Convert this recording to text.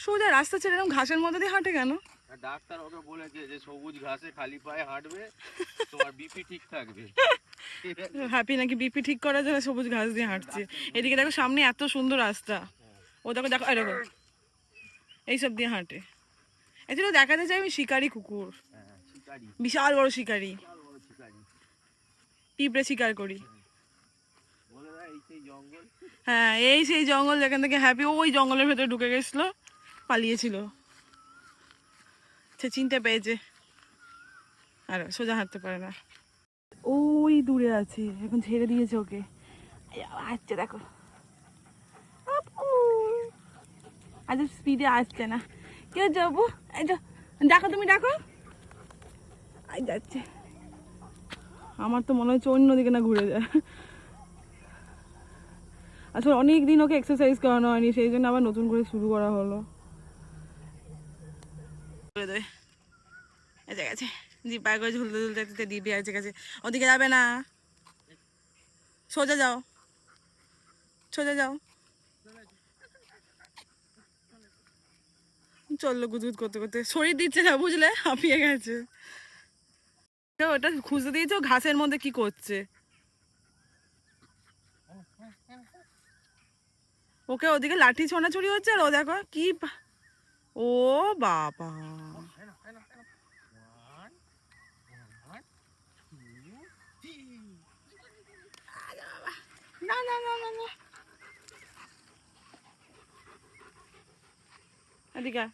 সোজা রাস্তা ছেড়ে এরকম ঘাসের মধ্যে দিয়ে হাঁটে কেন? ডাক্তার ওকে বলেছে যে সবুজ ঘাসে খালি পায়ে হাঁটবে, তোমার বিপি ঠিক থাকবে। হ্যাপি নাকি বিপি ঠিক করার জন্য সবুজ ঘাস দিয়ে হাঁটছে। এদিকে দেখো সামনে এত সুন্দর রাস্তা, ও দেখো দেখো দেখো এইসব দিয়ে হাঁটে। এছাড়াও দেখাতে চাই আমি শিকারি কুকুর, বিশাল বড় শিকারি, পিঁপড়ে শিকার করি। হ্যাঁ এই সেই জঙ্গল যেখান থেকে হ্যাপি ওই জঙ্গলের ভেতরে ঢুকে গেছিল, পালিয়েছিল, সে চিনতে পেয়েছে আর সোজা হাঁটতে পারে না। ওই দূরে আছে, এখন ছেড়ে দিয়েছে ওকে, আসছে দেখো, আজ স্পিডে আসছে না। কে যাবো, এই তো দেখো, তুমি দেখো আই যাচ্ছে। আমার তো মনে হচ্ছে অন্যদিকে না ঘুরে যায়। আসলে অনেক দিন ওকে এক্সারসাইজ করানো হয়নি, সেই জন্য আবার নতুন করে শুরু করা হলো। গেছে জিপ পায়ে করে ঝুলতে ঝুলতে দিবি আছে গেছে, ওদিকে যাবে না, সোজা যাও সোজা যাও। চললো গুদগুদ করতে করতে, শরীর দিচ্ছে না বুঝলে, হাঁপিয়ে গেছে। ওটা খুঁজতে দিয়েছো ঘাসের মধ্যে কি করছে, ওকে ওদিকে লাঠি ছোঁড়াছুড়ি হচ্ছে আর ও দেখো কি, ও বাবা না না না না না, এদিকে